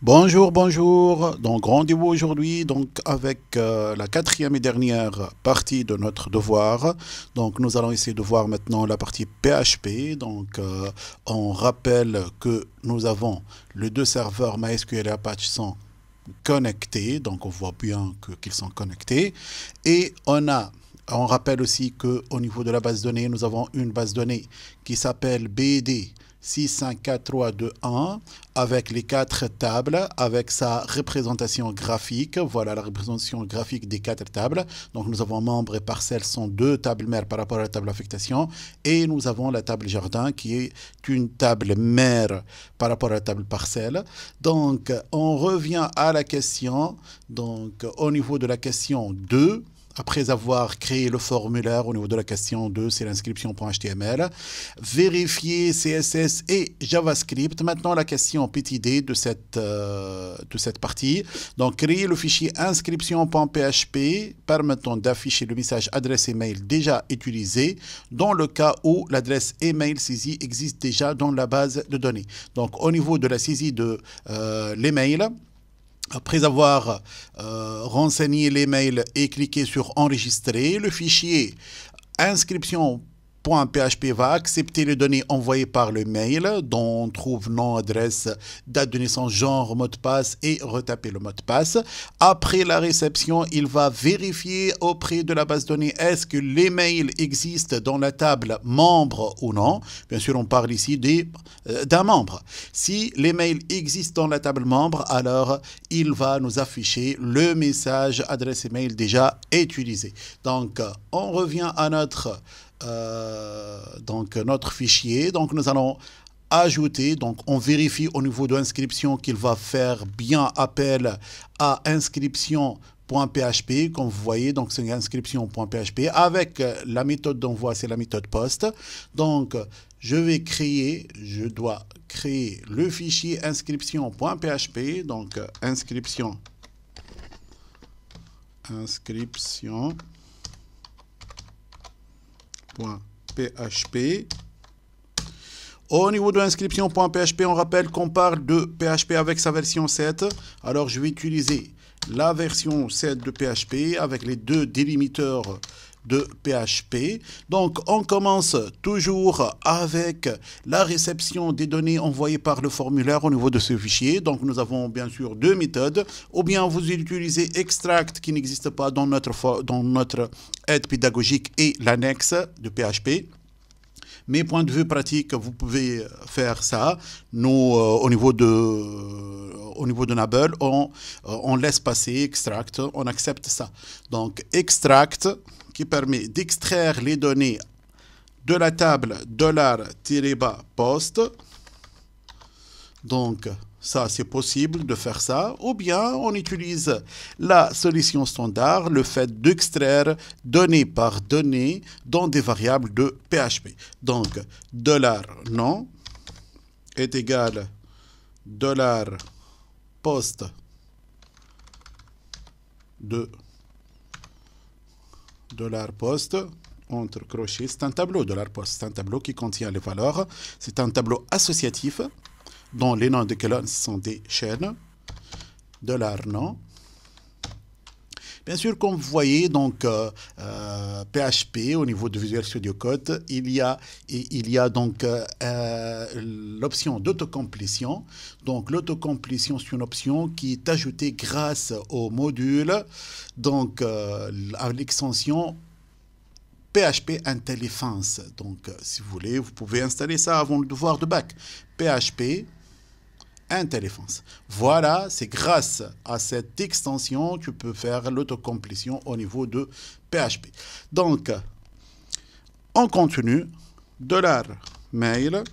Bonjour, bonjour. Donc rendez-vous aujourd'hui avec la quatrième et dernière partie de notre devoir. Donc nous allons essayer de voir maintenant la partie PHP. On rappelle que nous avons les deux serveurs MySQL et Apache sont connectés. Donc on voit bien qu'ils sont connectés. Et on rappelle aussi qu'au niveau de la base de données, nous avons une base de données qui s'appelle BD 65432-1 avec les 4 tables, avec sa représentation graphique. Voilà la représentation graphique des 4 tables. Donc nous avons membres et parcelles sont 2 tables mères par rapport à la table affectation. Et nous avons la table jardin qui est une table mère par rapport à la table parcelle. Donc on revient à la question. Donc au niveau de la question 2, après avoir créé le formulaire au niveau de la question 2, c'est l'inscription.html. Vérifier CSS et JavaScript. Maintenant, la question PTD de cette partie. Donc, créer le fichier inscription.php permettant d'afficher le message adresse email déjà utilisé dans le cas où l'adresse email saisie existe déjà dans la base de données. Donc, au niveau de la saisie de l'email, après avoir renseigné l'email et cliqué sur enregistrer, le fichier inscription.php va accepter les données envoyées par le mail, dont on trouve nom, adresse, date de naissance, genre, mot de passe et retaper le mot de passe. Après la réception, il va vérifier auprès de la base de données est-ce que l'email existe dans la table membre ou non. Bien sûr, on parle ici d'un membre. Si l'email existe dans la table membre, alors il va nous afficher le message adresse email déjà utilisé. Donc, on revient à notre fichier. Donc nous allons ajouter, donc on vérifie au niveau de l'inscription qu'il va faire bien appel à inscription.php, comme vous voyez, donc c'est inscription.php avec la méthode d'envoi, c'est la méthode post. Donc je dois créer le fichier inscription.php, donc inscription.php. Au niveau de l'inscription.php, on rappelle qu'on parle de PHP avec sa version 7. Alors, je vais utiliser la version 7 de PHP avec les 2 délimiteurs de PHP. Donc, on commence toujours avec la réception des données envoyées par le formulaire au niveau de ce fichier. Donc, nous avons bien sûr 2 méthodes. Ou bien, vous utilisez extract qui n'existe pas dans notre aide pédagogique et l'annexe de PHP. Mais point de vue pratique, vous pouvez faire ça. Nous, au niveau de Nabel, on laisse passer extract, on accepte ça. Donc, extract qui permet d'extraire les données de la table $-post. Donc, ça, c'est possible de faire ça. Ou bien, on utilise la solution standard, le fait d'extraire donnée par donnée dans des variables de PHP. Donc, $non est égal $post de $post entre crochets. C'est un tableau $post. C'est un tableau qui contient les valeurs. C'est un tableau associatif dont les noms de colonnes sont des chaînes. $non. Bien sûr, comme vous voyez, donc PHP au niveau de Visual Studio Code, il y a donc l'option d'autocomplétion. Donc l'autocomplétion, c'est une option qui est ajoutée grâce au module, donc à l'extension PHP IntelliFans. Donc si vous voulez, vous pouvez installer ça avant le devoir de bac. PHP IntelliFans. Voilà, c'est grâce à cette extension que tu peux faire l'autocomplétion au niveau de PHP. Donc, on continue. $mail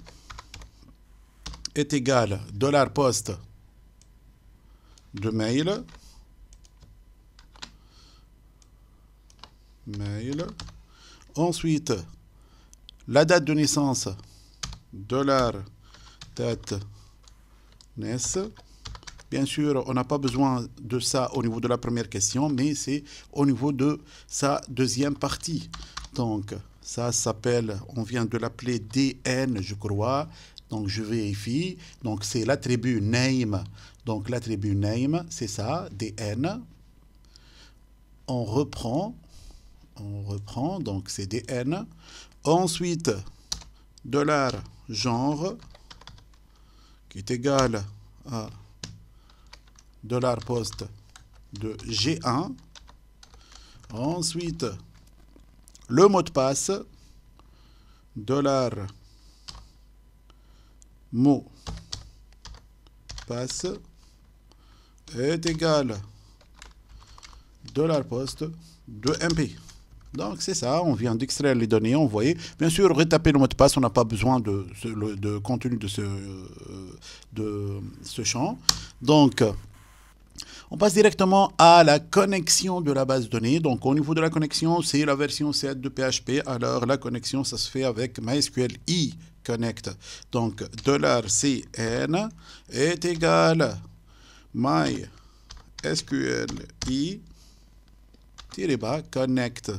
est égal $post de mail. Ensuite, la date de naissance, $date NES. Bien sûr, on n'a pas besoin de ça au niveau de la première question, mais c'est au niveau de sa deuxième partie. Donc, ça s'appelle, on vient de l'appeler DN, je crois, Donc, je vérifie. Donc, c'est l'attribut name. Donc, l'attribut name, c'est ça, dn. On reprend. Donc, c'est dn. Ensuite, $genre, qui est égal à $post de G1. Ensuite, le mot de passe, $mot passe est égal $post de MP. Donc c'est ça, on vient d'extraire les données, on voyait. Bien sûr, retaper le mot de passe, on n'a pas besoin de contenu de ce champ. Donc, on passe directement à la connexion de la base de données. Donc, au niveau de la connexion, c'est la version 7 de PHP. Alors, la connexion, ça se fait avec MySQL i connect. Donc, $cn est égal MySQL i connect.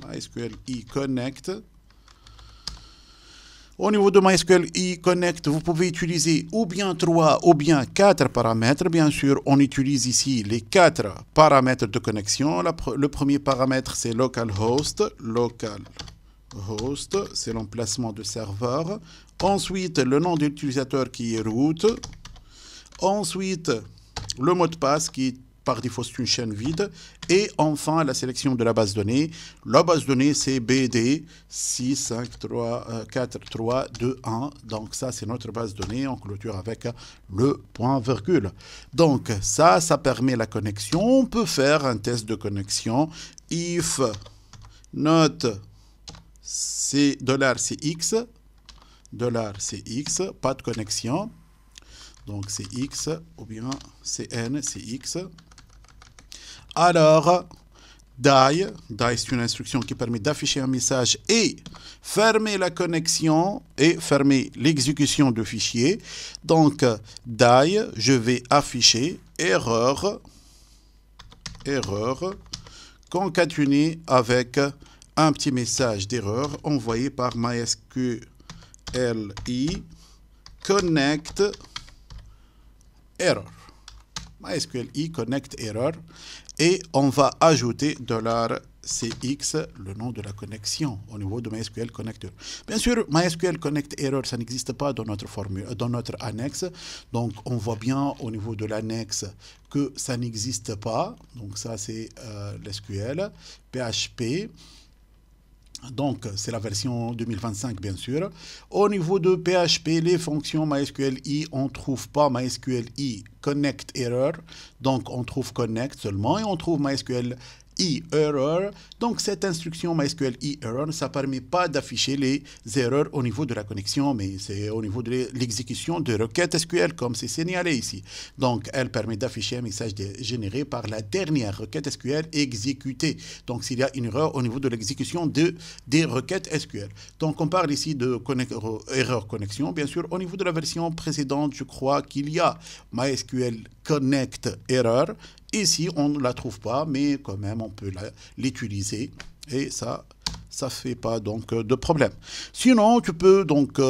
MySQL i connect. Au niveau de MySQL i Connect, vous pouvez utiliser ou bien 3 ou bien 4 paramètres. Bien sûr, on utilise ici les 4 paramètres de connexion. Le premier paramètre, c'est localhost. Localhost, c'est l'emplacement de serveur. Ensuite, le nom de l'utilisateur qui est root. Ensuite, le mot de passe qui est par défaut, c'est une chaîne vide. Et enfin, la sélection de la base de données. La base de données, c'est BD 6, 5, 3, 4, 3, 2, 1. Donc, ça, c'est notre base de données. On clôture avec le point virgule. Donc, ça permet la connexion. On peut faire un test de connexion. If not c'est $cx, $cx, pas de connexion. Donc, c'est X ou bien CN, c'est X. Alors, die, c'est une instruction qui permet d'afficher un message et fermer la connexion et fermer l'exécution de fichier. Donc, die, je vais afficher erreur, concaténé avec un petit message d'erreur envoyé par MySQL i connect error. MySQL i connect error. Et on va ajouter $cx, le nom de la connexion, au niveau de MySQL Connector. Bien sûr, MySQL Connect Error, ça n'existe pas dans notre formule, dans notre annexe. Donc, on voit bien au niveau de l'annexe que ça n'existe pas. Donc, ça, c'est l'SQL, PHP. Donc, c'est la version 2025, bien sûr. Au niveau de PHP, les fonctions MySQL i, on ne trouve pas MySQL i connect error. Donc, on trouve connect seulement et on trouve MySQL i error. Donc, cette instruction MySQL i error, ça ne permet pas d'afficher les erreurs au niveau de la connexion, mais c'est au niveau de l'exécution de requêtes SQL, comme c'est signalé ici. Donc, elle permet d'afficher un message généré par la dernière requête SQL exécutée. Donc, s'il y a une erreur au niveau de l'exécution des requêtes SQL. Donc, on parle ici de erreur connexion. Bien sûr, au niveau de la version précédente, je crois qu'il y a MySQL Connect Error. Ici, on ne la trouve pas, mais quand même, on peut l'utiliser. Et ça fait pas donc de problème. Sinon, tu peux donc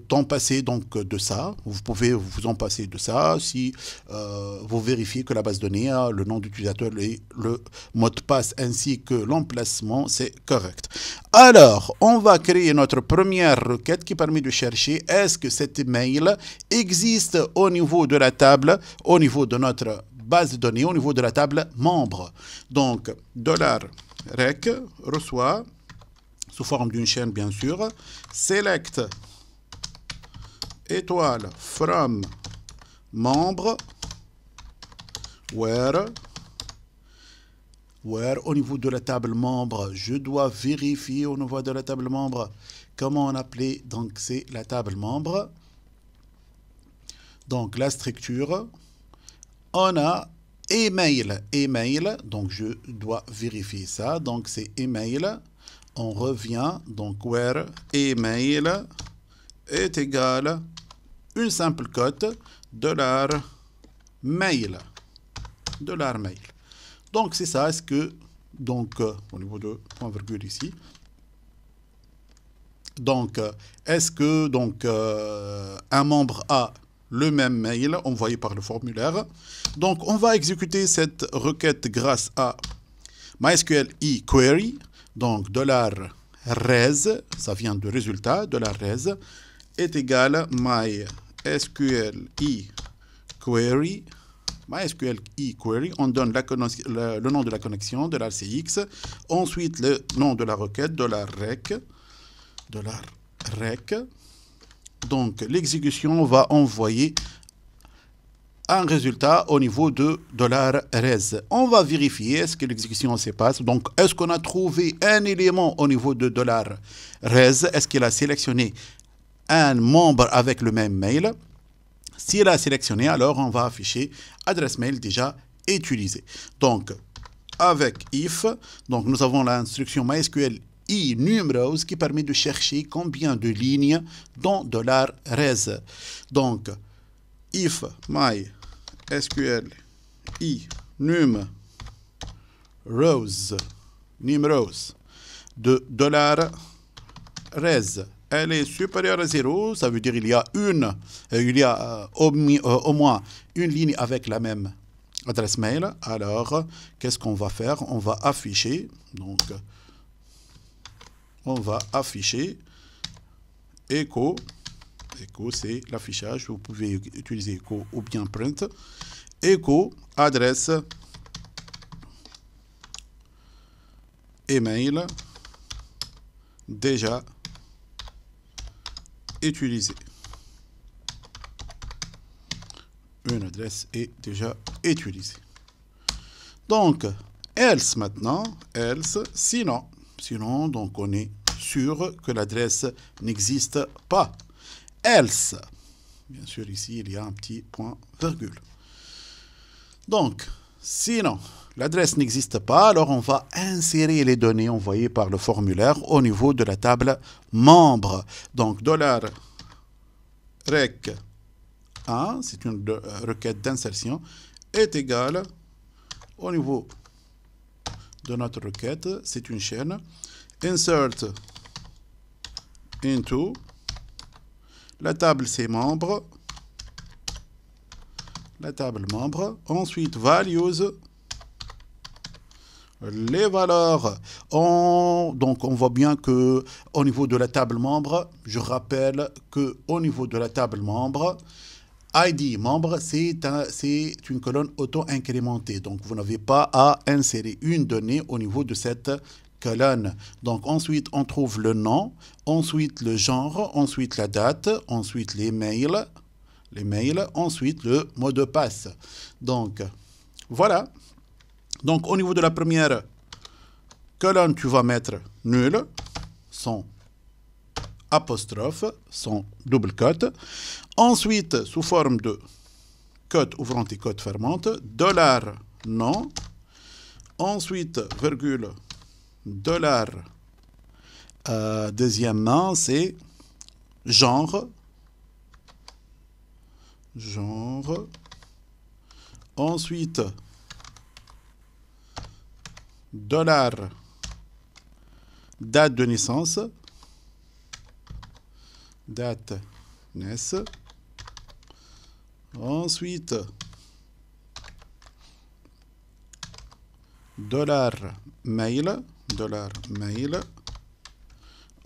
t'en passer donc de ça. Vous pouvez vous en passer de ça si vous vérifiez que la base de données a le nom d'utilisateur et le mot de passe ainsi que l'emplacement, c'est correct. Alors, on va créer notre première requête qui permet de chercher est-ce que cet email existe au niveau de la table, au niveau de notre base de données, au niveau de la table membre. Donc, $rec reçoit sous forme d'une chaîne, bien sûr, select étoile from membre where au niveau de la table membre, je dois vérifier au niveau de la table membre comment on appelait, donc c'est la table membre. Donc la structure, on a email, donc je dois vérifier ça, donc c'est email. On revient, donc where email est égal une simple cote $mail. Donc c'est ça, est-ce que, donc au niveau de point virgule ici, Donc, est-ce que un membre a le même mail envoyé par le formulaire? Donc, on va exécuter cette requête grâce à MySQL eQuery. Donc, $res, ça vient de résultat, $res est égal MySQL eQuery. MySQL eQuery, on donne le nom de la connexion, $cx, ensuite le nom de la requête, $rec. Donc, l'exécution va envoyer un résultat au niveau de $res. On va vérifier est-ce que l'exécution se passe. Donc, est-ce qu'on a trouvé un élément au niveau de $res? Est-ce qu'il a sélectionné un membre avec le même mail? S'il a sélectionné, alors on va afficher adresse mail déjà utilisée. Donc, avec if, donc nous avons l'instruction MySQL eNumRows qui permet de chercher combien de lignes dans $res. Donc, if MySQL eNumRows de $res, elle est supérieure à 0, ça veut dire il y a au moins une ligne avec la même adresse mail. Alors, qu'est-ce qu'on va faire? On va afficher, donc, on va afficher echo. Echo, c'est l'affichage. Vous pouvez utiliser echo ou bien print. Echo, adresse email déjà utilisée. Une adresse est déjà utilisée. Donc, else maintenant, else, sinon, donc on est sûr que l'adresse n'existe pas. Else, bien sûr ici il y a un petit point virgule. Donc, sinon, l'adresse n'existe pas, alors on va insérer les données envoyées par le formulaire au niveau de la table membre. Donc, $rec 1, c'est une requête d'insertion, est égale au niveau de notre requête, c'est une chaîne, insert into, la table c'est membre, ensuite values, les valeurs, donc on voit bien que au niveau de la table membre, je rappelle que au niveau de la table membre, ID membre, c'est une colonne auto-incrémentée. Donc, vous n'avez pas à insérer une donnée au niveau de cette colonne. Donc, ensuite, on trouve le nom, ensuite le genre, ensuite la date, ensuite les mails, ensuite le mot de passe. Donc, voilà. Donc, au niveau de la première colonne, tu vas mettre nul, sans apostrophe, sans double cote. Ensuite, sous forme de cote ouvrante et cote fermante, $nom. Ensuite, virgule, deuxièmement, c'est genre. Ensuite, date de naissance. Date naissance. Ensuite, $mail.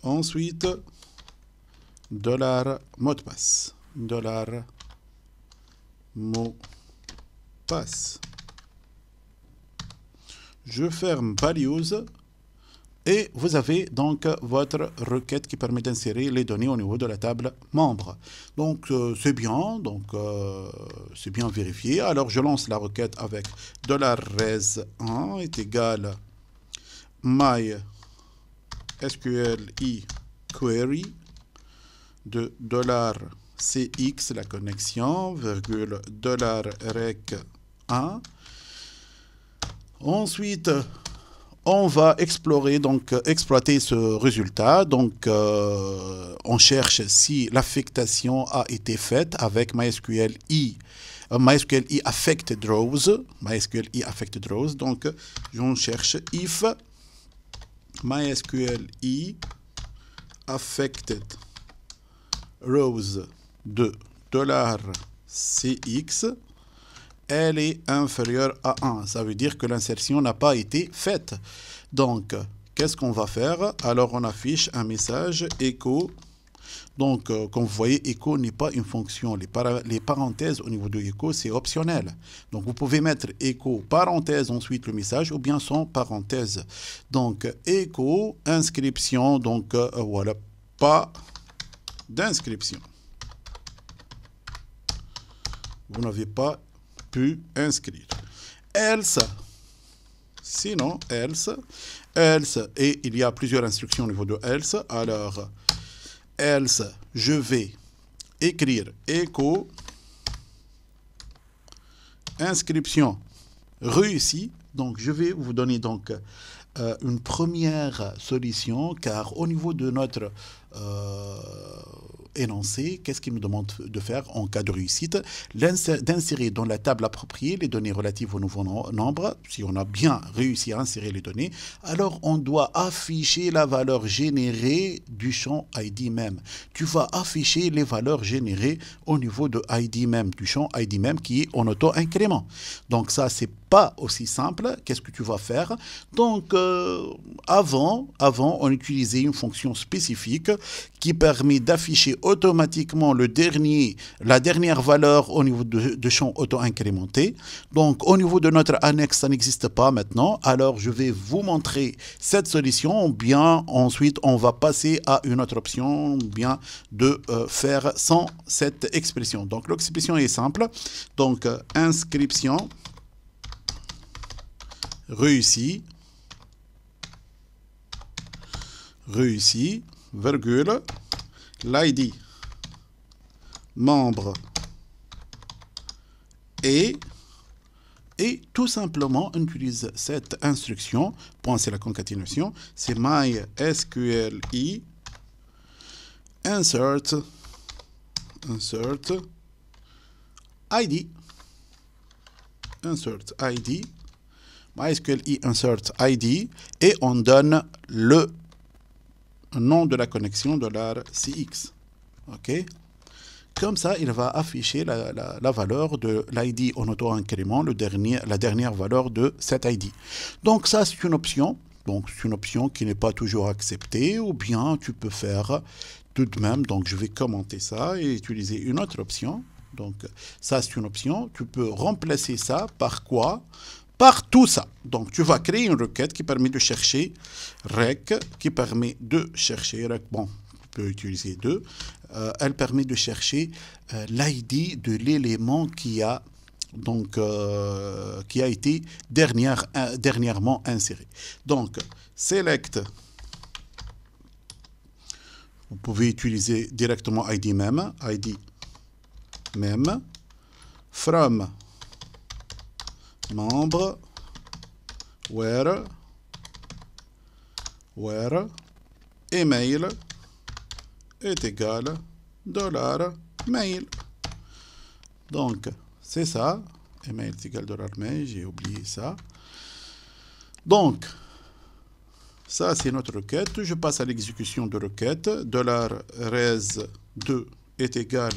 Ensuite, $mot de passe. Mot passe. Je ferme values. Et vous avez donc votre requête qui permet d'insérer les données au niveau de la table membre. Donc c'est bien, c'est bien vérifié. Alors je lance la requête avec $res1 est égal MySQL eQuery de $cx la connexion, virgule $rec1. Ensuite, on va exploiter ce résultat. Donc, on cherche si l'affectation a été faite avec MySQL affected rows. Donc, on cherche if MySQL affected rows de $CX, elle est inférieure à 1. Ça veut dire que l'insertion n'a pas été faite. Donc, qu'est-ce qu'on va faire? Alors, on affiche un message echo. Donc, comme vous voyez, echo n'est pas une fonction. Les parenthèses au niveau de echo, c'est optionnel. Donc, vous pouvez mettre echo, parenthèse, ensuite le message, ou bien sans parenthèse. Donc, echo, inscription, donc voilà, pas d'inscription. Vous n'avez pas pu inscrire. Else, sinon, else, et il y a plusieurs instructions au niveau de else. Alors, else, je vais écrire echo, inscription réussie. Donc, je vais vous donner donc une première solution, car au niveau de notre énoncé, qu'est-ce qu'il nous demande de faire en cas de réussite? D'insérer dans la table appropriée les données relatives au nouveau nombre. Si on a bien réussi à insérer les données, alors on doit afficher la valeur générée du champ ID même. Tu vas afficher les valeurs générées au niveau de ID même, du champ ID même qui est en auto-incrément. Donc ça, c'est pas aussi simple. Qu'est-ce que tu vas faire? Donc, avant, on utilisait une fonction spécifique qui permet d'afficher automatiquement la dernière valeur au niveau de champ auto-incrémenté. Donc, au niveau de notre annexe, ça n'existe pas maintenant. Alors, je vais vous montrer cette solution. Bien, ensuite, on va passer à une autre option, bien de faire sans cette expression. Donc, l'expression est simple. Donc, inscription réussi, virgule, l'ID, membre, et tout simplement on utilise cette instruction, point c'est la concaténation, c'est mysqli insert ID, MySQLi insert ID, et on donne le nom de la connexion $CX. OK? Comme ça, il va afficher la valeur de l'ID en auto-incrément, la dernière valeur de cet ID. Donc ça, c'est une option. Donc c'est une option qui n'est pas toujours acceptée, ou bien tu peux faire tout de même. Donc je vais commenter ça et utiliser une autre option. Donc ça, c'est une option. Tu peux remplacer ça par quoi? Par tout ça. Donc, tu vas créer une requête qui permet de chercher rec, bon, tu peux utiliser deux. Elle permet de chercher l'ID de l'élément qui a été dernièrement inséré. Donc, select, vous pouvez utiliser directement ID même, from membre, where email est égal $mail. Donc, c'est ça. Email est égal $mail, j'ai oublié ça. Donc, ça, c'est notre requête. Je passe à l'exécution de requête. $res2 est égal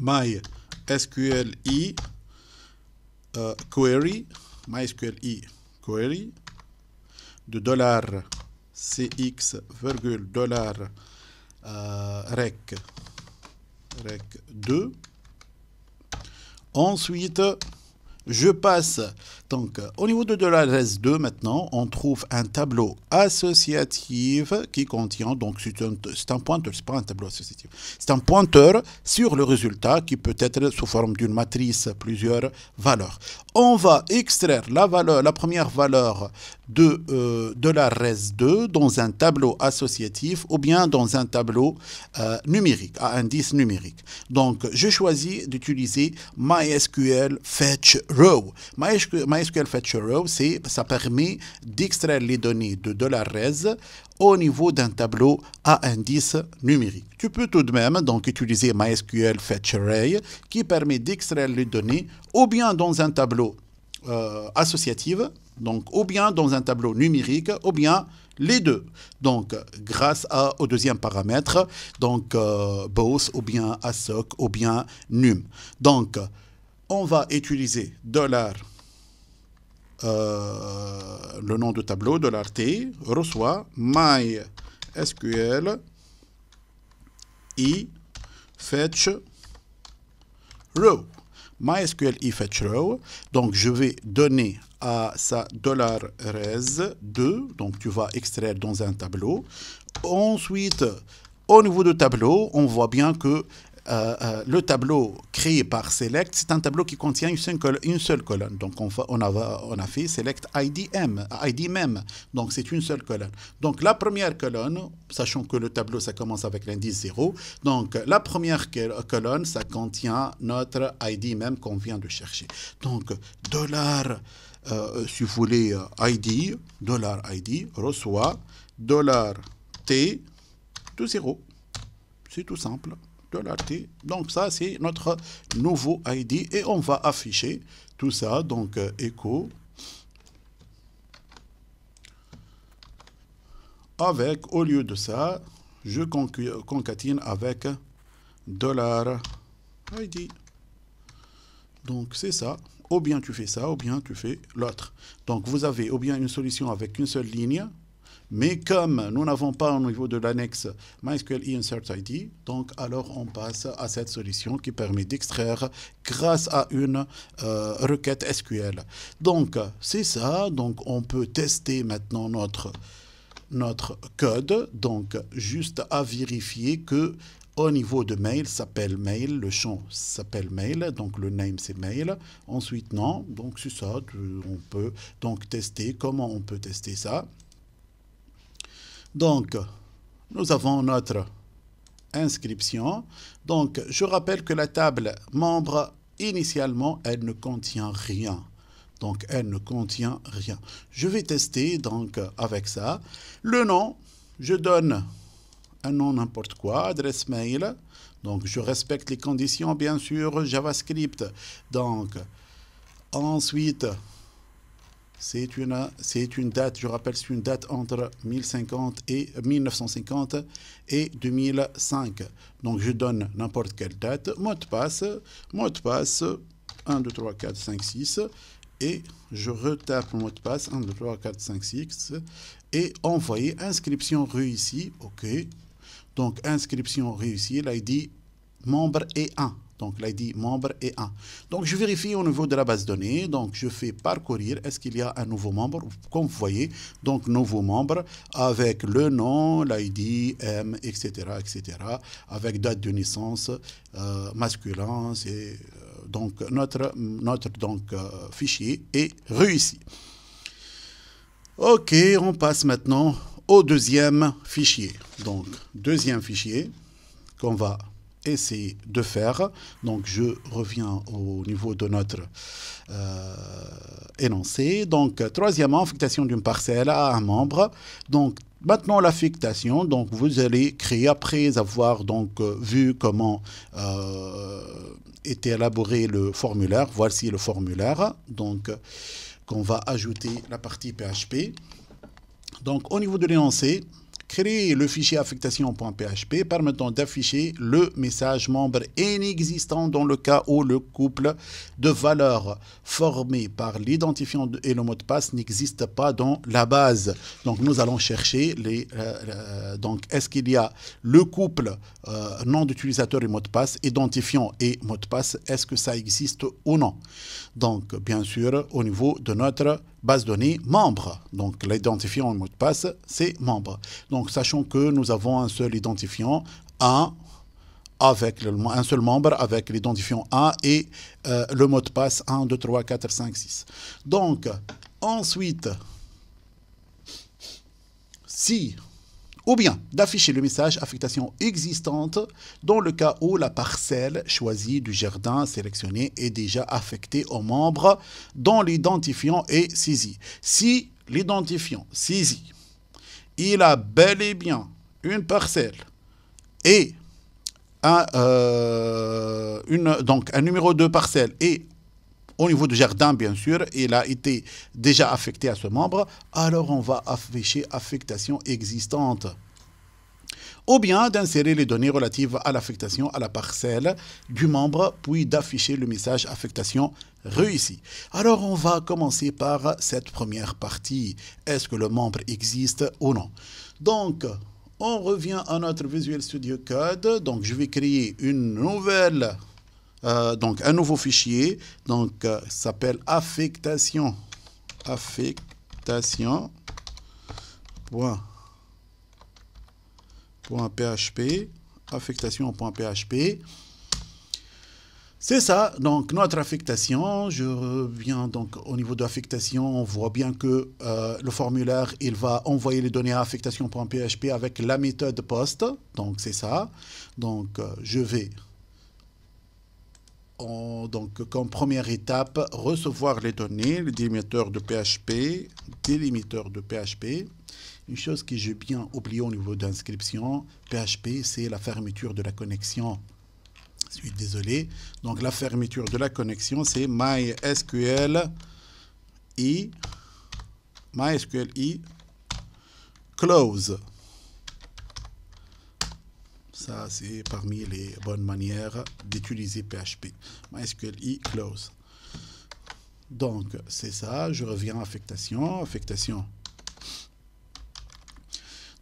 MySQLi query, de $CX, $rec2. Ensuite, je passe, donc au niveau de $res2 maintenant, on trouve un tableau associatif qui contient, donc c'est un pointeur, c'est pas un tableau associatif, c'est un pointeur sur le résultat qui peut être sous forme d'une matrice, plusieurs valeurs. On va extraire la première valeur de $res2 dans un tableau associatif ou bien dans un tableau numérique, à indice numérique. Donc, je choisis d'utiliser MySQL Fetch Row. MySQL Fetch Row, ça permet d'extraire les données de $res au niveau d'un tableau à indice numérique. Tu peux tout de même donc utiliser MySQL Fetch Array qui permet d'extraire les données ou bien dans un tableau associatif, donc ou bien dans un tableau numérique, ou bien les deux. Donc, grâce au deuxième paramètre, donc both, ou bien assoc, ou bien num. Donc, on va utiliser $, le nom de tableau, $t, reçoit MySQL fetch row. MySQL fetch row. Donc, je vais donner à ça $res2. Donc, tu vas extraire dans un tableau. Ensuite, au niveau du tableau, on voit bien que le tableau créé par select, c'est un tableau qui contient une seule colonne. Donc, on a fait select ID même. Donc, c'est une seule colonne. Donc, la première colonne, sachant que le tableau, ça commence avec l'indice 0. Donc, la première colonne, ça contient notre ID même qu'on vient de chercher. Donc, si vous voulez, ID reçoit $t de 0. C'est tout simple. $t. Donc ça, c'est notre nouveau ID et on va afficher tout ça. Donc, echo avec, au lieu de ça, je concatine avec $id. Donc, c'est ça. Ou bien tu fais ça, ou bien tu fais l'autre. Donc, vous avez ou bien une solution avec une seule ligne. Mais comme nous n'avons pas au niveau de l'annexe MySQL insert ID, donc alors on passe à cette solution qui permet d'extraire grâce à une requête SQL. Donc c'est ça, donc on peut tester maintenant notre code, donc juste à vérifier que au niveau de mail, s'appelle mail, le champ s'appelle mail, donc le name c'est mail. Ensuite non, donc c'est ça, on peut donc tester. Comment on peut tester ça? Donc, nous avons notre inscription. Donc, je rappelle que la table membre, initialement, elle ne contient rien. Donc, elle ne contient rien. Je vais tester donc avec ça. Le nom, je donne un nom n'importe quoi, adresse mail. Donc, je respecte les conditions, bien sûr, JavaScript. Donc, ensuite, c'est une date, je rappelle, c'est une date entre 1950 et 2005. Donc, je donne n'importe quelle date. Mot de passe 1, 2, 3, 4, 5, 6. Et je retape le mot de passe 1, 2, 3, 4, 5, 6. Et envoyer inscription réussie. OK. Donc, inscription réussie. L'ID membre est 1. Donc, l'ID membre est 1. Donc, je vérifie au niveau de la base de données. Donc, je fais parcourir. Est-ce qu'il y a un nouveau membre? Comme vous voyez, donc, nouveau membre avec le nom, l'ID, M, etc., etc. Avec date de naissance, masculin. C'est donc, notre fichier est réussi. OK, on passe maintenant au deuxième fichier. Donc, deuxième fichier qu'on va essayer de faire. Donc, je reviens au niveau de notre énoncé. Donc, troisièmement, affectation d'une parcelle à un membre. Donc, maintenant, l'affectation, donc, vous allez créer, après avoir donc vu comment était élaboré le formulaire. Voici le formulaire. Donc, qu'on va ajouter la partie PHP. Donc, au niveau de l'énoncé, créer le fichier affectation.php permettant d'afficher le message membre inexistant dans le cas où le couple de valeurs formé par l'identifiant et le mot de passe n'existe pas dans la base. Donc, nous allons chercher donc, est-ce qu'il y a le couple nom d'utilisateur et mot de passe, identifiant et mot de passe, est-ce que ça existe ou non? Donc, bien sûr, au niveau de notre base de données membre. Donc, l'identifiant et mot de passe, c'est membre. Donc, sachant que nous avons un seul identifiant, un seul membre avec l'identifiant 1 et le mot de passe 1, 2, 3, 4, 5, 6. Donc, ensuite, ou bien d'afficher le message affectation existante dans le cas où la parcelle choisie du jardin sélectionné est déjà affectée au membre dont l'identifiant est saisi. Si l'identifiant saisi, il a bel et bien une parcelle et donc un numéro de parcelle et au niveau du jardin, bien sûr, il a été déjà affecté à ce membre, alors on va afficher affectation existante. Ou bien d'insérer les données relatives à l'affectation à la parcelle du membre, puis d'afficher le message affectation réussie. Alors on va commencer par cette première partie. Est-ce que le membre existe ou non? Donc, on revient à notre Visual Studio Code. Donc, je vais créer une nouvelle, donc un nouveau fichier. Donc, ça s'appelle affectation. Affectation.php. Affectation.php. C'est ça, donc notre affectation, je reviens donc au niveau de l'affectation, on voit bien que le formulaire, il va envoyer les données à affectation.php avec la méthode post, donc c'est ça. Donc je vais, donc comme première étape, recevoir les données, le délimitateur de PHP, Une chose que j'ai bien oublié au niveau d'inscription, PHP, c'est la fermeture de la connexion. Je suis désolé. Donc, la fermeture de la connexion, c'est MySQL close. Ça, c'est parmi les bonnes manières d'utiliser PHP. MySQL close. Donc, c'est ça. Je reviens à affectation.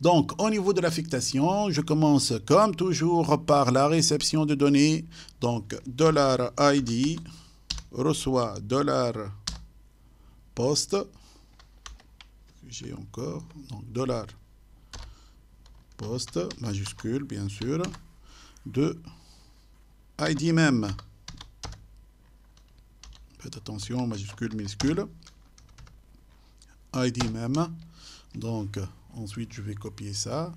Donc, au niveau de l'affectation, je commence comme toujours par la réception de données. Donc, $id reçoit $post. J'ai encore. Donc, $post, majuscule, bien sûr. De ID même. Faites attention, majuscule, minuscule. ID même. Donc, ensuite, je vais copier ça.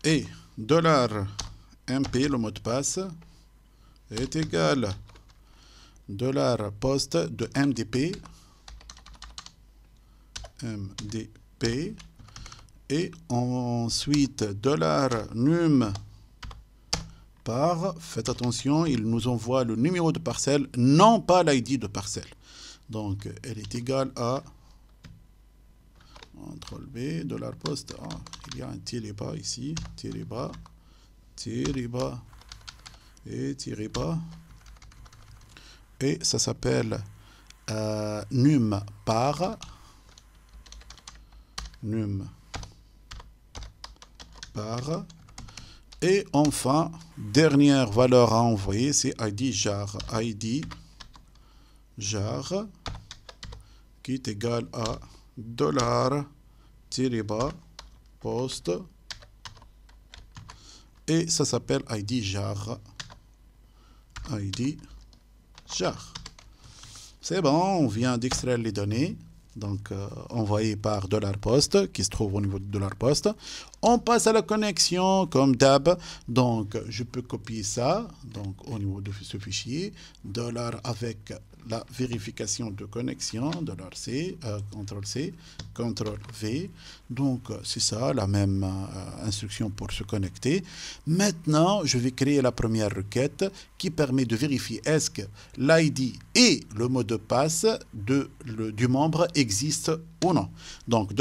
Et $mp, le mot de passe, est égal $post de MDP. Et ensuite, $num par, faites attention, il nous envoie le numéro de parcelle, non pas l'ID de parcelle. Donc, elle est égale à CTRL B, $post. Ah, il y a un tiré bas ici, tiré bas, et tiré bas. Et ça s'appelle num par. Et enfin, dernière valeur à envoyer, c'est ID jar. ID jar qui est égal à $post. Et ça s'appelle ID jar. C'est bon, on vient d'extraire les données. Donc, envoyé par $post, qui se trouve au niveau de $post. On passe à la connexion, comme d'hab. Donc, je peux copier ça, donc au niveau de ce fichier, avec la vérification de connexion, $C, CTRL-C, CTRL-V. Donc, c'est ça, la même instruction pour se connecter. Maintenant, je vais créer la première requête qui permet de vérifier est-ce que l'ID et le mot de passe du membre existent ou non. Donc,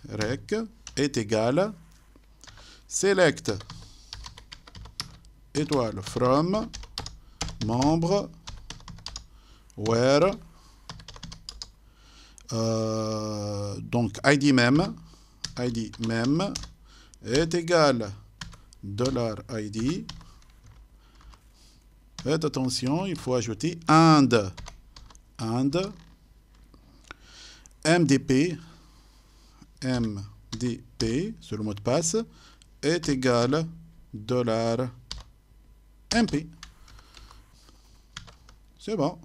$rec est égal select étoile from membre where donc ID même est égal $id. Faites attention, il faut ajouter and MDP sur le mot de passe est égal $mp. C'est bon.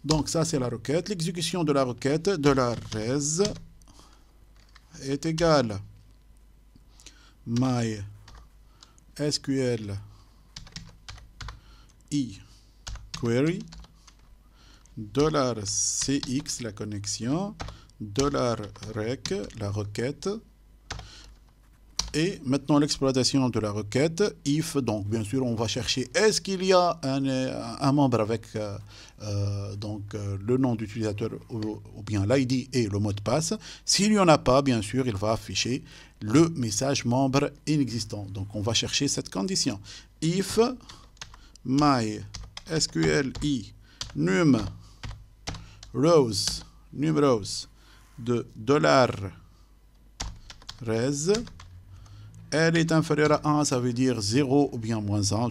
Donc ça c'est la requête. L'exécution de la requête $res est égal MySQL query $cx la connexion $rec la requête Et maintenant l'exploitation de la requête if. Donc bien sûr on va chercher est-ce qu'il y a un membre avec le nom d'utilisateur ou bien l'ID et le mot de passe. S'il n'y en a pas, bien sûr il va afficher le message membre inexistant. Donc on va chercher cette condition. If MySQL num rows de $res, elle est inférieure à 1, ça veut dire 0 ou bien moins 1,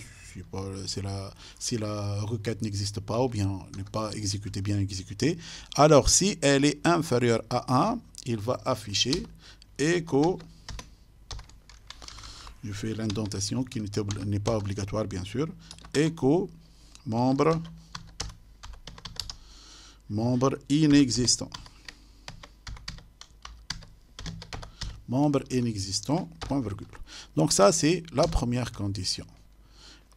si la requête n'existe pas ou bien n'est pas exécutée, bien exécutée. Alors si elle est inférieure à 1, il va afficher echo, je fais l'indentation qui n'est pas obligatoire bien sûr, echo membre inexistant. Membre inexistant, point virgule. Donc ça, c'est la première condition.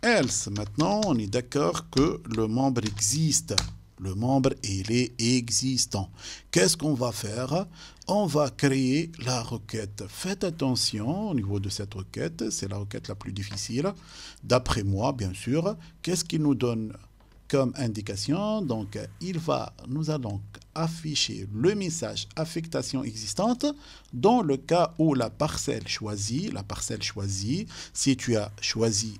Else, maintenant, on est d'accord que le membre existe. Le membre, il est existant. Qu'est-ce qu'on va faire? On va créer la requête. Faites attention au niveau de cette requête. C'est la requête la plus difficile. D'après moi, bien sûr. Qu'est-ce qu'il nous donne comme indication? Donc, nous allons afficher le message affectation existante dans le cas où la parcelle choisie, si tu as choisi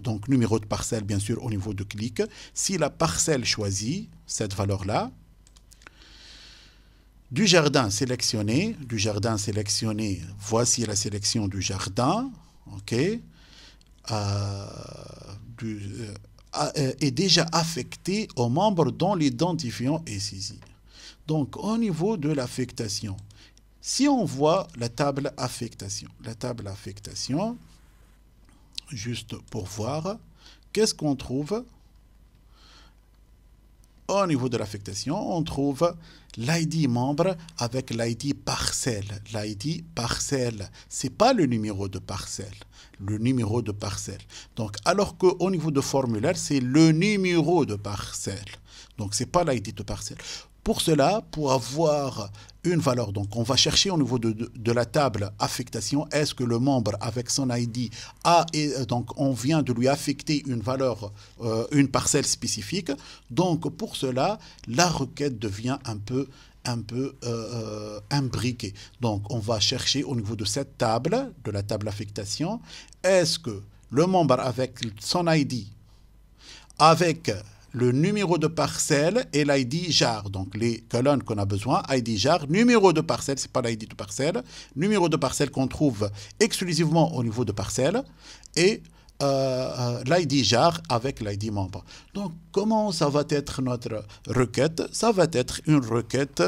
donc numéro de parcelle bien sûr au niveau de clic, si la parcelle choisit cette valeur-là, du jardin sélectionné, voici la sélection du jardin, ok, est déjà affecté aux membres dont l'identifiant est saisi. Donc, au niveau de l'affectation, si on voit la table affectation, juste pour voir, qu'est-ce qu'on trouve? Au niveau de l'affectation, on trouve l'ID membre avec l'ID parcelle. L'ID parcelle, c'est pas le numéro de parcelle. Donc, alors qu'au niveau de formulaire, c'est le numéro de parcelle. Donc, c'est pas l'ID de parcelle. Pour cela, pour avoir une valeur, donc on va chercher au niveau de la table affectation, est-ce que le membre avec son ID donc on vient de lui affecter une valeur, une parcelle spécifique. Donc pour cela, la requête devient un peu imbriquée. Donc on va chercher au niveau de cette table, de la table affectation, est-ce que le membre avec son ID, avec le numéro de parcelle et l'ID jar, donc les colonnes qu'on a besoin, ID jar, numéro de parcelle, c'est pas l'ID de parcelle, numéro de parcelle qu'on trouve exclusivement au niveau de parcelle, et l'ID jar avec l'ID membre. Donc, comment ça va être notre requête? Ça va être une requête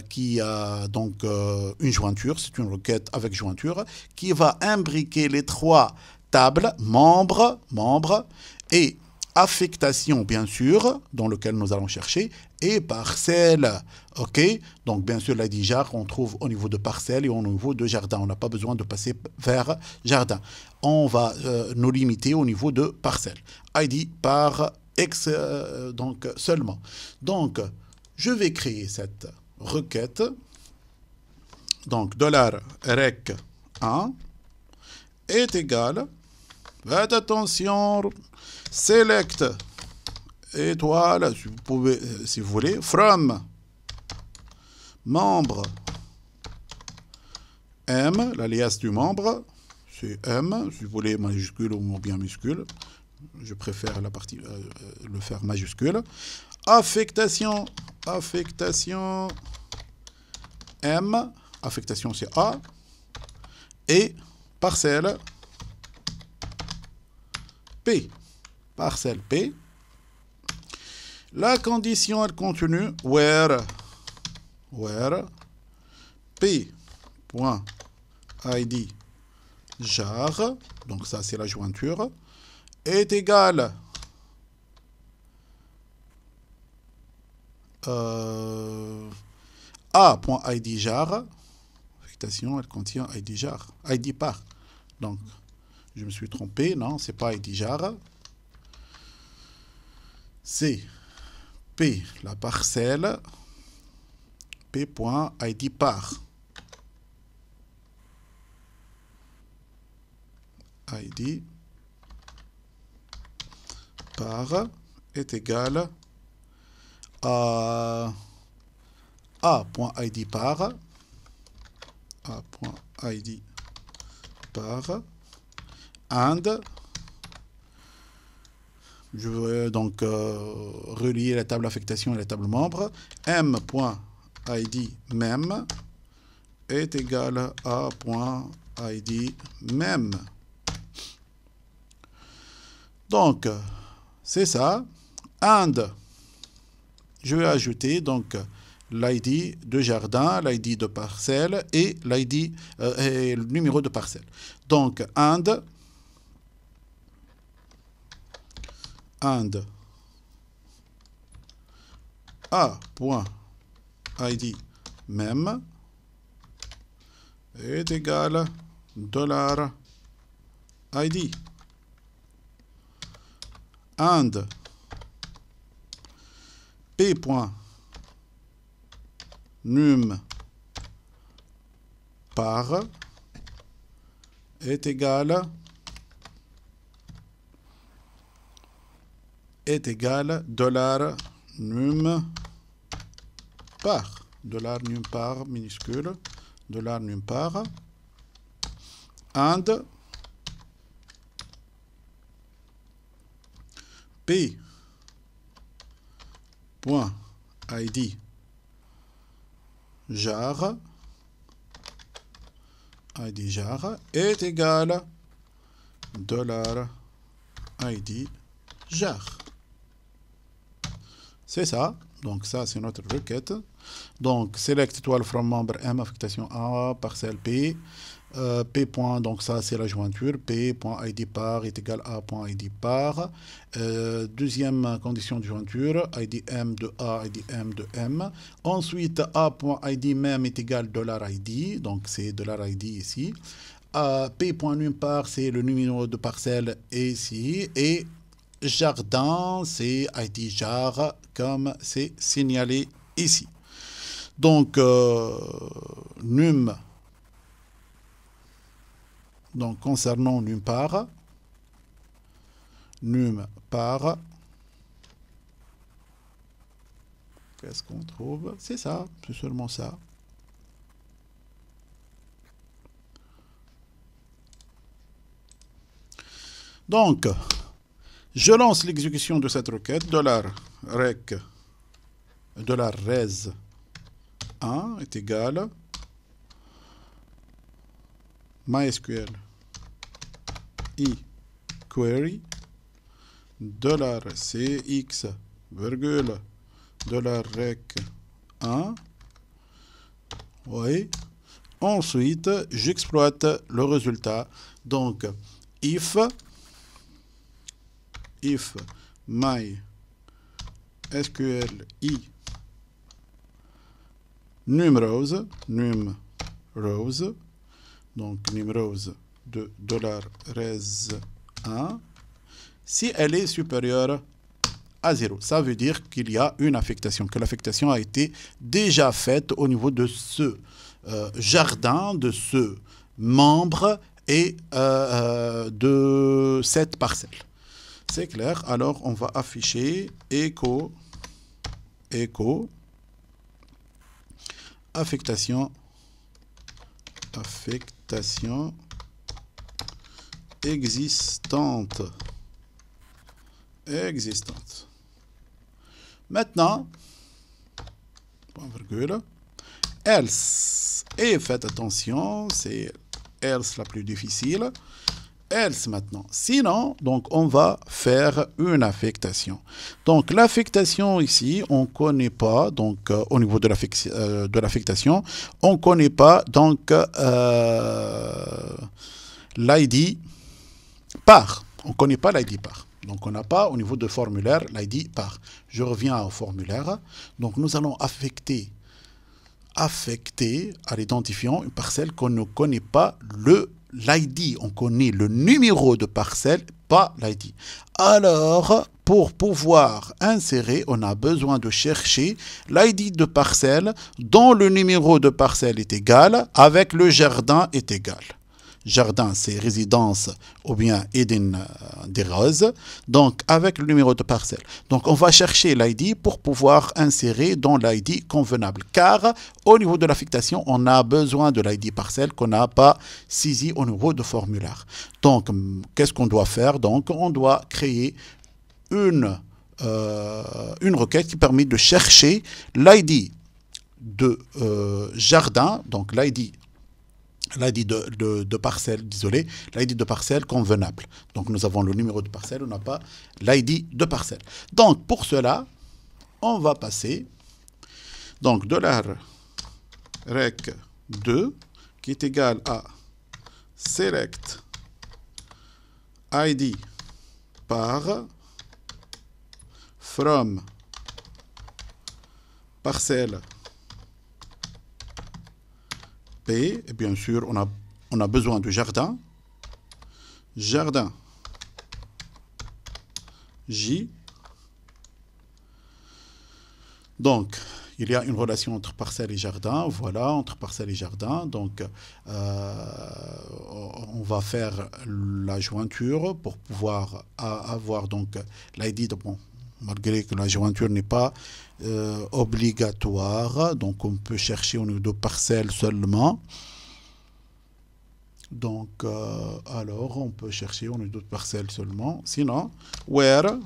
qui a donc une jointure, c'est une requête avec jointure, qui va imbriquer les trois tables, membre, et affectation, bien sûr, dans lequel nous allons chercher, et parcelle. OK? Donc, bien sûr, l'ID jar, on trouve au niveau de parcelle et au niveau de jardin. On n'a pas besoin de passer vers jardin. On va nous limiter au niveau de parcelle. ID par X, donc seulement. Donc, je vais créer cette requête. Donc, $rec1 est égal. Faites attention. Select étoile, si vous voulez, from membre M, l'alias du membre, c'est M, si vous voulez majuscule ou bien minuscule, je préfère la partie le faire majuscule. Affectation M, affectation c'est A, et parcelle P. Parcelle P. La condition, elle continue. Where P.id jar, donc ça c'est la jointure, est égal A.id jar. Affectation, elle contient id jar. id par. Donc, je me suis trompé, non, c'est pas id jar. C'est P, la parcelle, P.id par. ID par est égal à A.id par A.id par and je vais donc relier la table affectation et la table membre. M.id même est égal à A.id même. Donc, c'est ça. And, je vais ajouter donc l'ID de jardin, l'ID de parcelle et l'ID et le numéro de parcelle. Donc, and A.id même est égal $id. And P.num par est égal $num par $num par minuscule $num par and P.id jar est égal $id jar. C'est ça. Donc ça, c'est notre requête. Donc, select étoile from membre M, affectation A, parcelle P. P. Donc ça, c'est la jointure. P.id par est égal à A.id par. Deuxième condition de jointure, ID M de A, ID M de M. Ensuite, A.id même est égal $id. Donc c'est $id ici. P.num par, c'est le numéro de parcelle ici. Et jardin, c'est ID jar, comme c'est signalé ici. Donc, num, donc concernant num par, qu'est-ce qu'on trouve? C'est ça, c'est seulement ça. Donc, je lance l'exécution de cette requête, $rec, $res 1 est égal MySQL query $cx virgule $rec 1. Oui. Ensuite, j'exploite le résultat. Donc, if MySQL numRows, donc numRows de $res 1, si elle est supérieure à 0. Ça veut dire qu'il y a une affectation, que l'affectation a été déjà faite au niveau de ce jardin, de ce membre et de cette parcelle. C'est clair. Alors, on va afficher echo affectation existante. Maintenant, point virgule, else. Et faites attention, c'est else la plus difficile. Else maintenant. Sinon, donc on va faire une affectation. Donc l'affectation ici, on ne connaît pas, donc au niveau de l'affectation, on ne connaît pas donc l'ID par. On ne connaît pas l'ID par. Donc on n'a pas au niveau de formulaire l'ID par. Je reviens au formulaire. Donc nous allons affecter à l'identifiant une parcelle qu'on ne connaît pas l'ID. On connaît le numéro de parcelle, pas l'ID. Alors, pour pouvoir insérer, on a besoin de chercher l'ID de parcelle dont le numéro de parcelle est égal avec le jardin est égal. jardin, c'est résidence ou bien Eden des Roses. Donc, avec le numéro de parcelle. Donc, on va chercher l'ID pour pouvoir insérer dans l'ID convenable. Car, au niveau de l'affectation, on a besoin de l'ID parcelle qu'on n'a pas saisi au niveau de formulaire. Donc, qu'est-ce qu'on doit faire? Donc, on doit créer une requête qui permet de chercher l'ID de jardin, donc l'ID de parcelle, désolé, l'ID de parcelle convenable. Donc nous avons le numéro de parcelle, on n'a pas l'ID de parcelle. Donc pour cela, on va passer donc $rec2 qui est égal à select ID par from parcelle P, et bien sûr, on a besoin du jardin. Jardin J. Donc, il y a une relation entre parcelle et jardin. Voilà, entre parcelle et jardin. Donc, on va faire la jointure pour pouvoir avoir donc l'ID de bon. Malgré que la jointure n'est pas obligatoire, donc on peut chercher au niveau de parcelle seulement. Donc, alors, on peut chercher au niveau de parcelle seulement. Sinon, where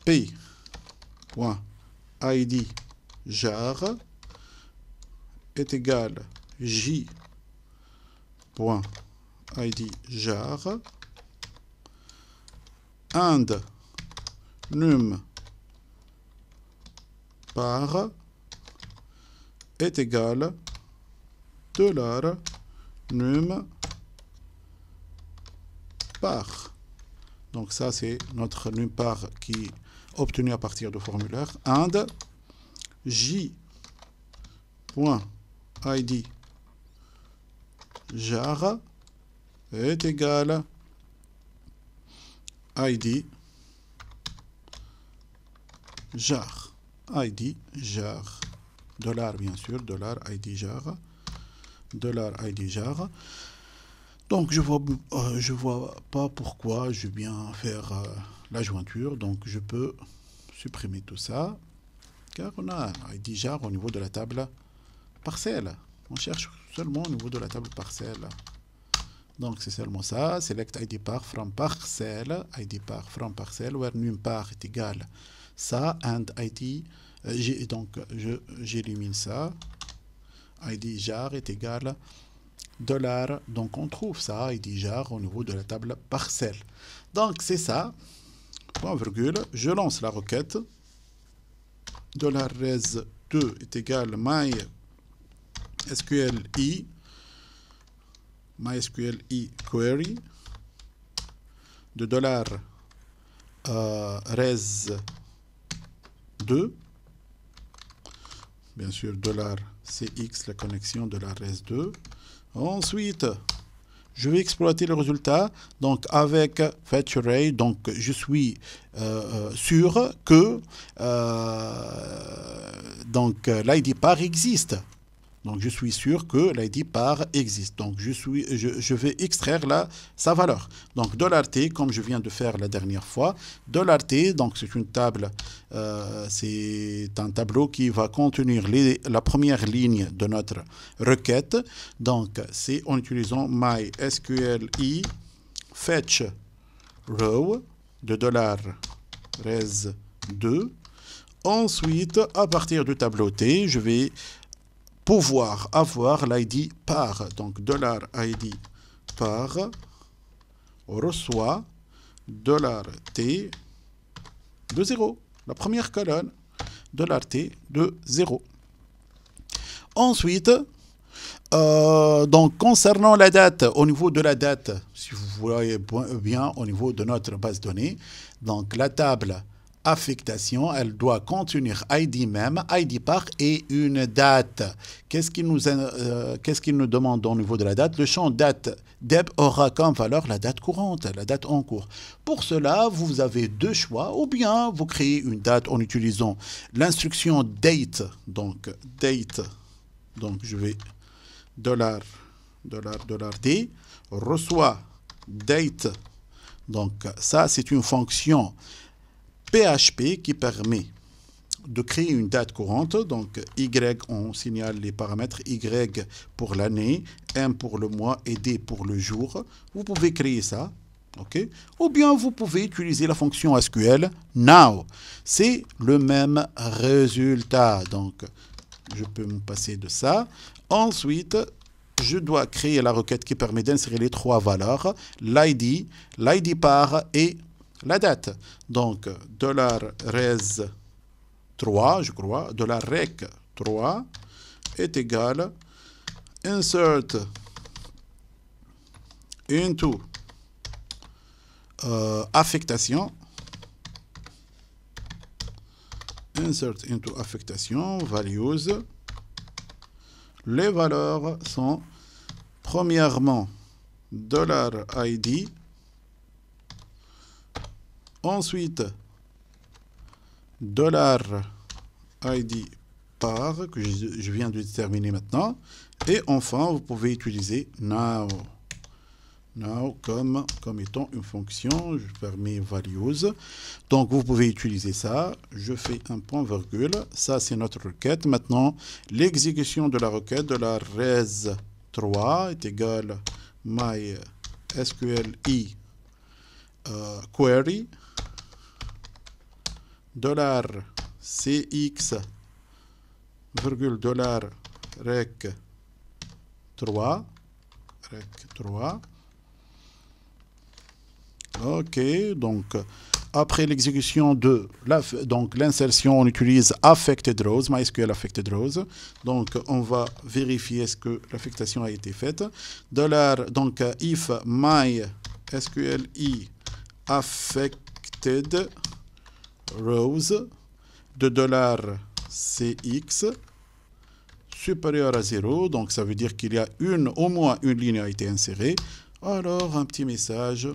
p.id jar est égal j.id jar and num par est égal $num par. Donc ça c'est notre num par qui est obtenu à partir du formulaire. And j.id jar est égal ID jar. ID jar. Dollar bien sûr, dollar ID jar. Dollar ID jar. Donc je vois pas pourquoi je viens faire la jointure. Donc je peux supprimer tout ça. Car on a ID jar au niveau de la table parcelle. On cherche seulement au niveau de la table parcelle. Donc c'est seulement ça. Select ID par from parcelle. ID par from parcelle. Where num par est égal ça. And ID. Donc j'élimine ça. ID jar est égal $. Donc on trouve ça. ID jar au niveau de la table parcelle. Donc c'est ça. Point virgule. Je lance la requête. $res2 est égal MySQLi query de $res2. Bien sûr, $cx, la connexion de la res2. Ensuite, je vais exploiter le résultat. Donc, avec fetchArray, donc je suis sûr que l'ID par existe. Donc, je suis sûr que l'ID par existe. Donc, je vais extraire sa valeur. Donc, $t, comme je viens de faire la dernière fois. $t, donc c'est une table, c'est un tableau qui va contenir la première ligne de notre requête. Donc, c'est en utilisant MySQLi fetch row de $res2. Ensuite, à partir du tableau T, je vais pouvoir avoir l'ID par. Donc, $id par reçoit $t de 0. La première colonne, $t de 0. Ensuite, donc concernant la date, au niveau de la date, si vous voyez bien au niveau de notre base de données, donc la table affectation, elle doit contenir ID même, ID par et une date. Qu'est-ce qu'il nous demande au niveau de la date? Le champ date deb aura comme valeur la date courante, la date en cours. Pour cela, vous avez deux choix, ou bien vous créez une date en utilisant l'instruction date. Donc je vais $D reçoit date. Donc ça, c'est une fonction PHP qui permet de créer une date courante. Donc Y, on signale les paramètres Y pour l'année, M pour le mois et D pour le jour. Vous pouvez créer ça. Okay? Ou bien vous pouvez utiliser la fonction SQL now. C'est le même résultat. Donc je peux me passer de ça. Ensuite, je dois créer la requête qui permet d'insérer les trois valeurs, l'ID, l'ID par et la date. Donc, $res3, je crois, $rec3 est égal insert into affectation. Insert into affectation, values. Les valeurs sont premièrement $id, ensuite $id par, que je viens de déterminer maintenant, et enfin vous pouvez utiliser now. Now comme étant une fonction, je permets values. Donc vous pouvez utiliser ça. Je fais un point virgule. Ça c'est notre requête. Maintenant, l'exécution de la requête de la res3 est égale mysqli query $cx virgule $rec3 Ok, donc après l'exécution de l'insertion, on utilise affected rows, MySQL affected rows. Donc on va vérifier est-ce que l'affectation a été faite. Donc if mysqli affected rows de $cx supérieur à 0, donc ça veut dire qu'il y a au moins une ligne a été insérée. Alors un petit message.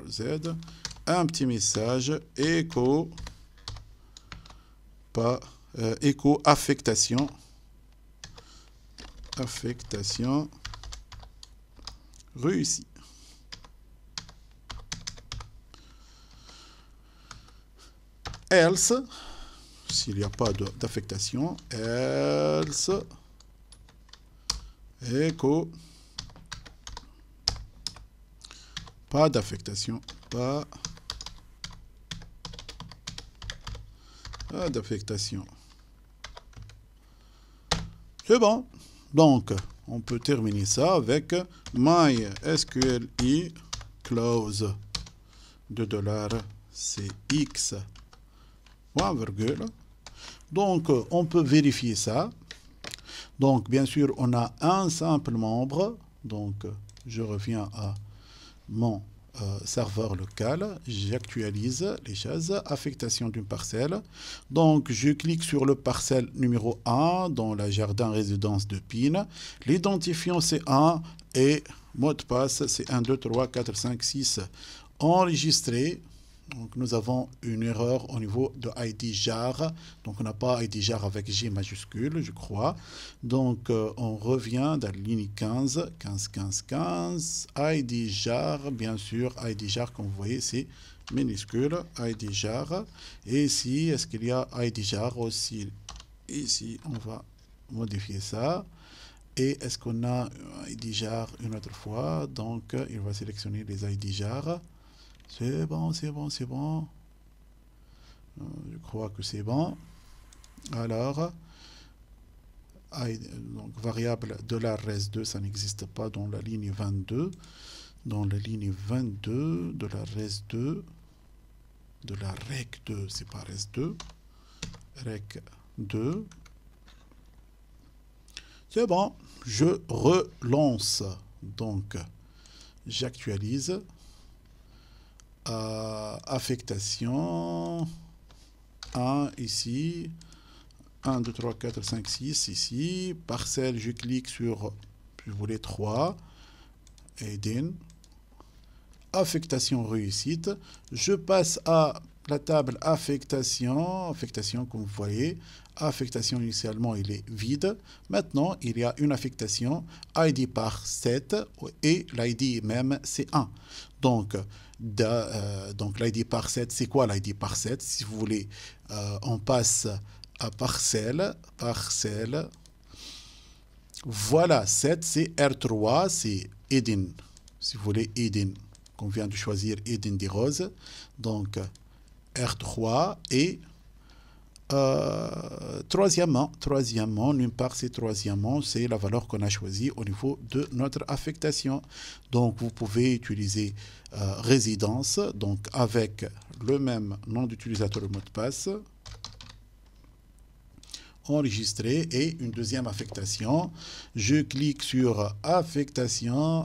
Z, un petit message écho affectation réussie. Else, s'il n'y a pas d'affectation, else écho pas d'affectation, pas d'affectation. C'est bon. Donc, on peut terminer ça avec mysqli close de $cx point virgule. Donc, on peut vérifier ça. Donc, bien sûr, on a un simple membre. Donc, je reviens à mon serveur local, j'actualise les choses, affectation d'une parcelle. Donc, je clique sur le parcelle numéro 1 dans la jardin résidence de Pine. L'identifiant c'est 1 et mot de passe c'est 1, 2, 3, 4, 5, 6. Enregistré. Donc, nous avons une erreur au niveau de ID jar. Donc, on n'a pas ID jar avec G majuscule, je crois. Donc, on revient dans la ligne 15, 15, 15, 15. ID jar, bien sûr, ID jar, comme vous voyez, c'est minuscule. ID jar. Et ici, est-ce qu'il y a ID jar aussi? Ici, on va modifier ça. Et est-ce qu'on a ID jar une autre fois? Donc, il va sélectionner les ID jar. C'est bon, c'est bon, c'est bon. Je crois que c'est bon. Alors, donc variable $res2, ça n'existe pas dans la ligne 22. Dans la ligne 22, $res2, $rec2, c'est pas res2. Rec2. C'est bon, je relance. Donc, j'actualise. Affectation, 1 ici, 1, 2, 3, 4, 5, 6 ici, parcelle, je clique sur, je voulais 3, Eden, affectation réussite, je passe à la table affectation, comme vous voyez, affectation initialement il est vide, maintenant il y a une affectation ID par 7 et l'ID même c'est 1. Donc l'ID par 7, c'est quoi l'ID par 7? Si vous voulez, on passe à parcelle, voilà, 7 c'est R3, c'est Eden, si vous voulez Eden, qu'on vient de choisir Eden des Roses, donc R3 et troisièmement, nulle part c'est troisièmement, c'est la valeur qu'on a choisie au niveau de notre affectation. Donc vous pouvez utiliser résidence, donc avec le même nom d'utilisateur et mot de passe, enregistrer et une deuxième affectation. Je clique sur affectation,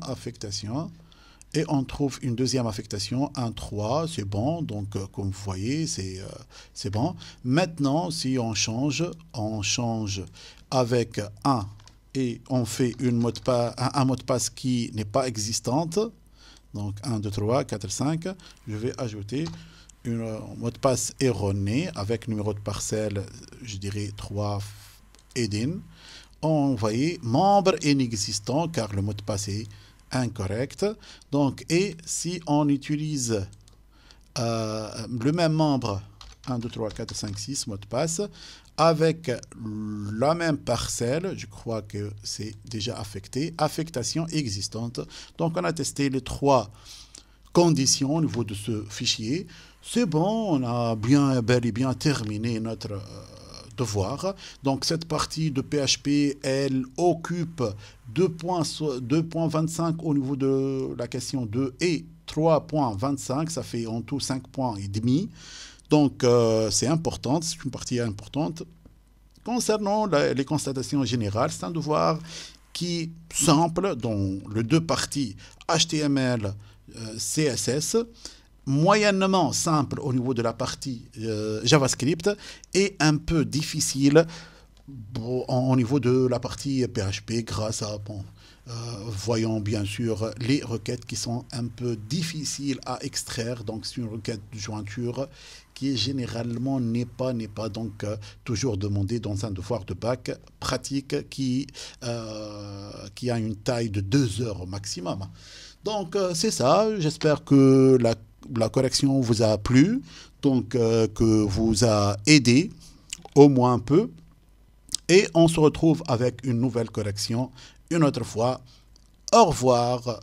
et on trouve une deuxième affectation, 1, 3, c'est bon, donc comme vous voyez, c'est bon. Maintenant, si on change avec 1 et on fait un mot de passe qui n'est pas existante, donc 1, 2, 3, 4, 5, je vais ajouter un mot de passe erroné avec numéro de parcelle, je dirais 3 Eden. On voyait membre inexistant car le mot de passe est incorrect. Donc, et si on utilise le même membre, 1, 2, 3, 4, 5, 6, mot de passe, avec la même parcelle, je crois que c'est déjà affecté, affectation existante. Donc, on a testé les 3 conditions au niveau de ce fichier. C'est bon, on a bel et bien terminé notre devoir. Donc cette partie de PHP, elle occupe 2.25 au niveau de la question 2 et 3.25, ça fait en tout 5 points et demi. Donc c'est important, c'est une partie importante. Concernant les constatations générales, c'est un devoir qui est simple dans les 2 parties HTML, CSS, moyennement simple au niveau de la partie JavaScript et un peu difficile au niveau de la partie PHP grâce à, voyons bien sûr les requêtes qui sont un peu difficiles à extraire. Donc c'est une requête de jointure qui généralement n'est pas donc toujours demandée dans un devoir de bac pratique qui a une taille de 2 heures au maximum. Donc c'est ça, j'espère que la correction vous a plu, donc que vous a aidé au moins un peu. Et on se retrouve avec une nouvelle correction une autre fois. Au revoir.